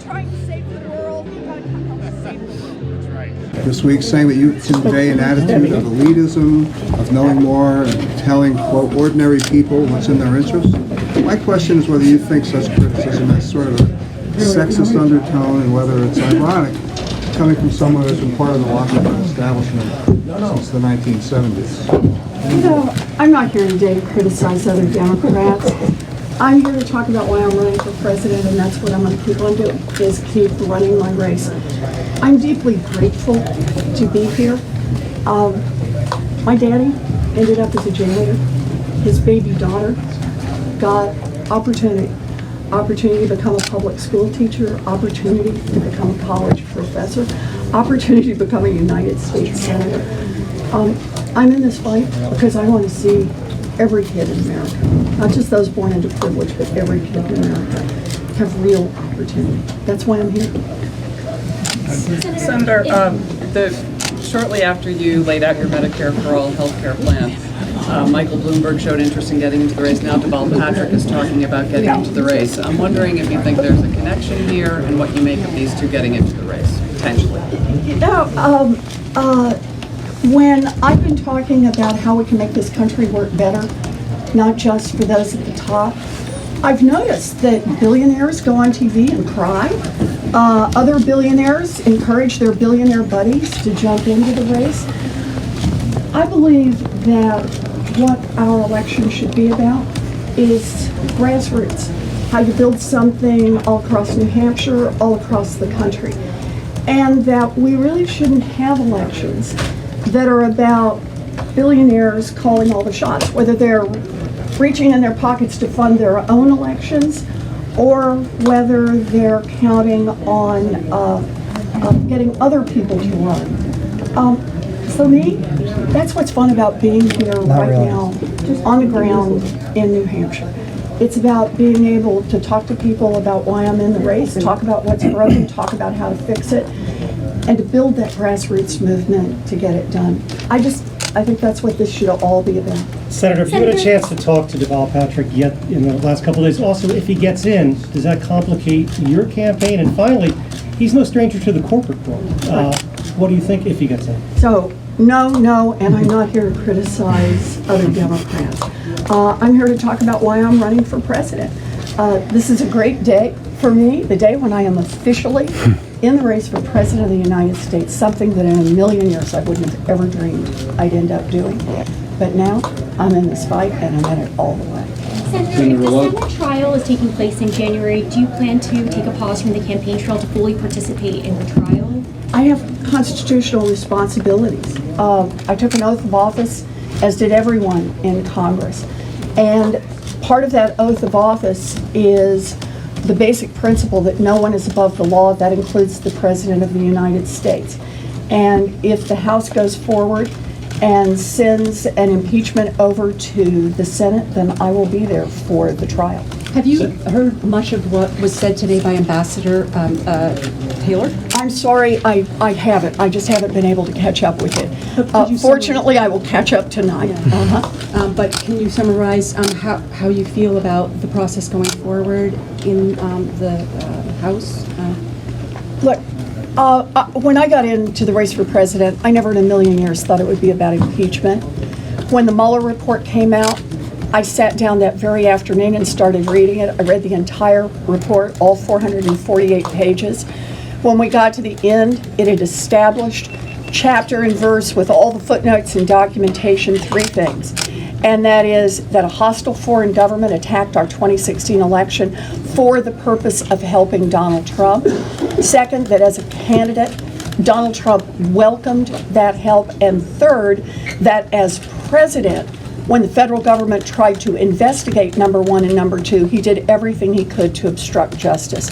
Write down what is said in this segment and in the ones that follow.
trying to save the world, you gotta come help us save the world. That's right. This week saying that you convey an attitude of elitism, of knowing more, and telling, quote, ordinary people what's in their interest. My question is whether you think such criticism has sort of a sexist undertone and whether it's ironic coming from someone who's been part of the Washington establishment since the 1970s. You know, I'm not here today to criticize other Democrats. I'm here to talk about why I'm running for president, and that's what I'm going to keep on doing, is keep running my race. I'm deeply grateful to be here. My daddy ended up as a janitor. His baby daughter got opportunity to become a public school teacher, opportunity to become a college professor, opportunity to become a United States Senator. I'm in this fight because I want to see every kid in America, not just those born into privilege, but every kid in America have real opportunity. That's why I'm here. Senator, shortly after you laid out your Medicare for All health care plan, Michael Bloomberg showed interest in getting into the race. Now Deval Patrick is talking about getting into the race. I'm wondering if you think there's a connection here and what you make of these two getting into the race, potentially. You know, when I've been talking about how we can make this country work better, not just for those at the top, I've noticed that billionaires go on TV and cry. Other billionaires encourage their billionaire buddies to jump into the race. I believe that what our election should be about is grassroots, how you build something all across New Hampshire, all across the country, and that we really shouldn't have elections that are about billionaires calling all the shots, whether they're reaching in their pockets to fund their own elections or whether they're counting on getting other people to run. For me, that's what's fun about being here now, on the ground in New Hampshire. It's about being able to talk to people about why I'm in the race, talk about what's broken, talk about how to fix it, and to build that grassroots movement to get it done. I think that's what this should all be about. Senator, if you had a chance to talk to Deval Patrick yet in the last couple of days, also if he gets in, does that complicate your campaign? And finally, he's no stranger to the corporate world. What do you think if he gets in? So, no, and I'm not here to criticize other Democrats. I'm here to talk about why I'm running for president. This is a great day for me, the day when I am officially in the race for president of the United States, something that in a million years I wouldn't have ever dreamed I'd end up doing. But now I'm in this fight and I'm in it all the way. Senator, if the Senate trial is taking place in January, do you plan to take a pause from the campaign trail to fully participate in the trial? I have constitutional responsibilities. I took an oath of office, as did everyone in Congress. And part of that oath of office is the basic principle that no one is above the law. That includes the President of the United States. And if the House goes forward and sends an impeachment over to the Senate, then I will be there for the trial. Have you heard much of what was said today by Ambassador Taylor? I'm sorry, I haven't. I just haven't been able to catch up with it. Fortunately, I will catch up tonight. Yeah. But can you summarize how you feel about the process going forward in the House? Look, when I got into the race for president, I never in a million years thought it would be about impeachment. When the Mueller report came out, I sat down that very afternoon and started reading it. I read the entire report, all 448 pages. When we got to the end, it had established, chapter and verse with all the footnotes and documentation, three things. And that is that a hostile foreign government attacked our 2016 election for the purpose of helping Donald Trump. Second, that as a candidate, Donald Trump welcomed that help. And third, that as president, when the federal government tried to investigate number one and number two, he did everything he could to obstruct justice.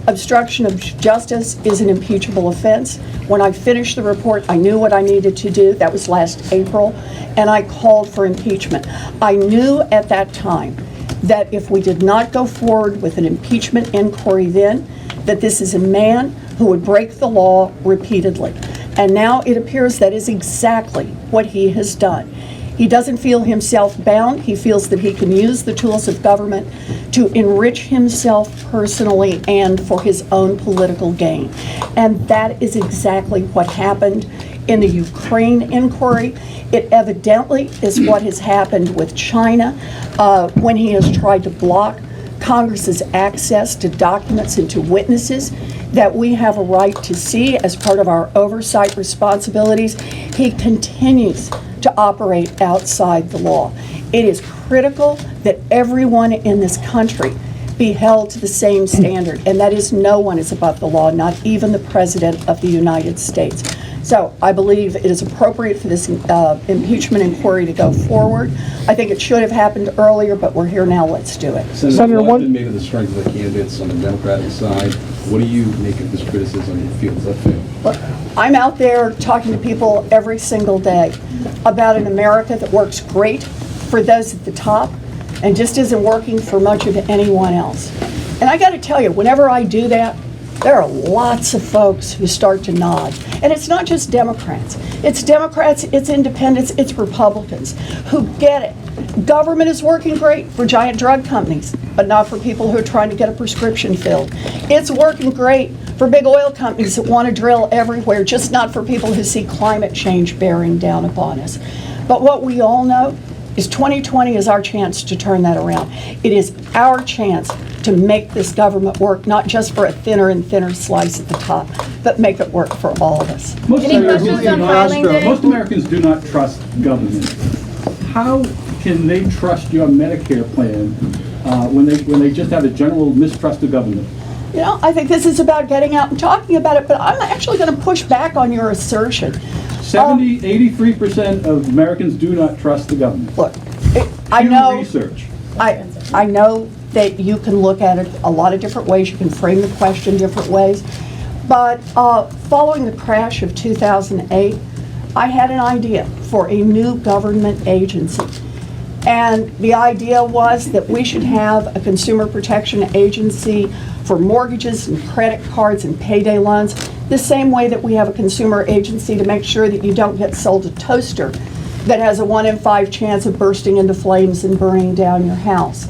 Obstruction of justice is an impeachable offense. When I finished the report, I knew what I needed to do. That was last April, and I called for impeachment. I knew at that time that if we did not go forward with an impeachment inquiry then, that this is a man who would break the law repeatedly. And now it appears that is exactly what he has done. He doesn't feel himself bound. He feels that he can use the tools of government to enrich himself personally and for his own political gain. And that is exactly what happened in the Ukraine inquiry. It evidently is what has happened with China when he has tried to block Congress's access to documents and to witnesses that we have a right to see as part of our oversight responsibilities. He continues to operate outside the law. It is critical that everyone in this country be held to the same standard, and that is no one is above the law, not even the President of the United States. So I believe it is appropriate for this impeachment inquiry to go forward. I think it should have happened earlier, but we're here now, let's do it. Senator, what's been made of the strength of the candidates on the Democratic side? What do you make of this criticism and feel? Does that fail? Look, I'm out there talking to people every single day about an America that works great for those at the top and just isn't working for much of anyone else. And I got to tell you, whenever I do that, there are lots of folks who start to nod. And it's not just Democrats. It's Democrats, it's independents, it's Republicans who get it. Government is working great for giant drug companies, but not for people who are trying to get a prescription filled. It's working great for big oil companies that want to drill everywhere, just not for people who see climate change bearing down upon us. But what we all know is 2020 is our chance to turn that around. It is our chance to make this government work, not just for a thinner and thinner slice at the top, but make it work for all of us. Most Any questions on filing day? Most Americans do not trust government. How can they trust your Medicare plan when they just have a general mistrust of government? You know, I think this is about getting out and talking about it, but I'm actually going to push back on your assertion. 83% of Americans do not trust the government. Look, I Pew know. research. I know that you can look at it a lot of different ways. You can frame the question different ways. But following the crash of 2008, I had an idea for a new government agency. And the idea was that we should have a consumer protection agency for mortgages and credit cards and payday loans, the same way that we have a consumer agency to make sure that you don't get sold a toaster that has a 1 in 5 chance of bursting into flames and burning down your house.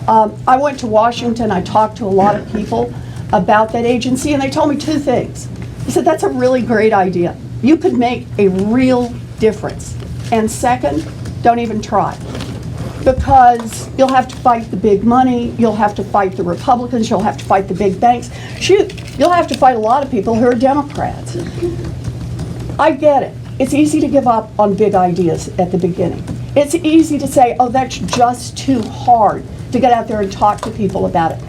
I went to Washington, I talked to a lot of people about that agency, and they told me two things. They said, that's a really great idea. You could make a real difference. And second, don't even try. Because you'll have to fight the big money, you'll have to fight the Republicans, you'll have to fight the big banks. Shoot, you'll have to fight a lot of people who are Democrats. I get it. It's easy to give up on big ideas at the beginning. It's easy to say, oh, that's just too hard to get out there and talk to people about it.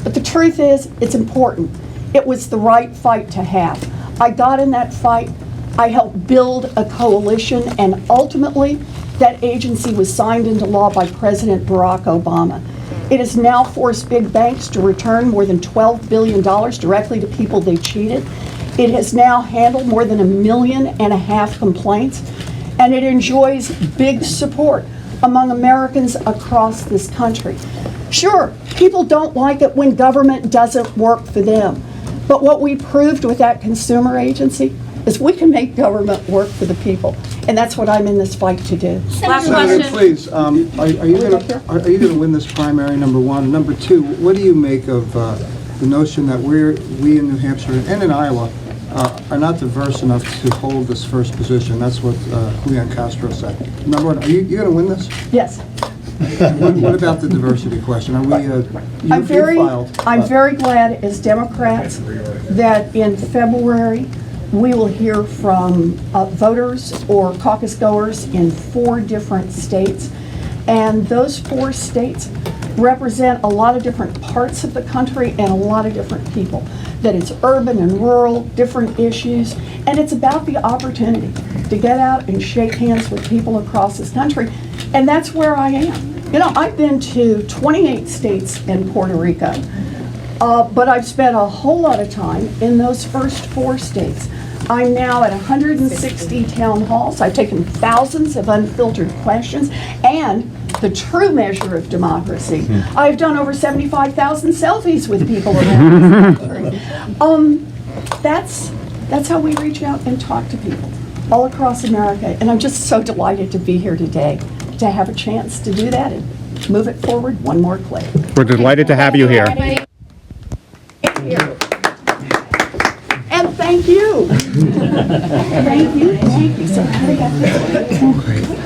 But the truth is, it's important. It was the right fight to have. I got in that fight, I helped build a coalition, and ultimately, that agency was signed into law by President Barack Obama. It has now forced big banks to return more than $12 billion directly to people they cheated. It has now handled more than 1.5 million complaints, and it enjoys big support among Americans across this country. Sure, people don't like it when government doesn't work for them, but what we proved with that consumer agency is we can make government work for the people, and that's what I'm in this fight to do. Last Senator, question. please, are you going to win this primary, number one? Number two, what do you make of the notion that we in New Hampshire and in Iowa are not diverse enough to hold this first position? That's what Julian Castro said. Number one, are you going to win this? Yes. What about the diversity question? Are we? I'm very glad as Democrats that in February we will hear from voters or caucus goers in 4 different states, and those 4 states represent a lot of different parts of the country and a lot of different people. That it's urban and rural, different issues, and it's about the opportunity to get out and shake hands with people across this country, and that's where I am. You know, I've been to 28 states and Puerto Rico, but I've spent a whole lot of time in those first 4 states. I'm now at 160 town halls. I've taken thousands of unfiltered questions, and the true measure of democracy, I've done over 75,000 selfies with people around the country. That's how we reach out and talk to people. all across America. And I'm just so delighted to be here today, to have a chance to do that and move it forward one more click. We're delighted to have you here. Thank you. And thank you. Thank you. So how do I got this?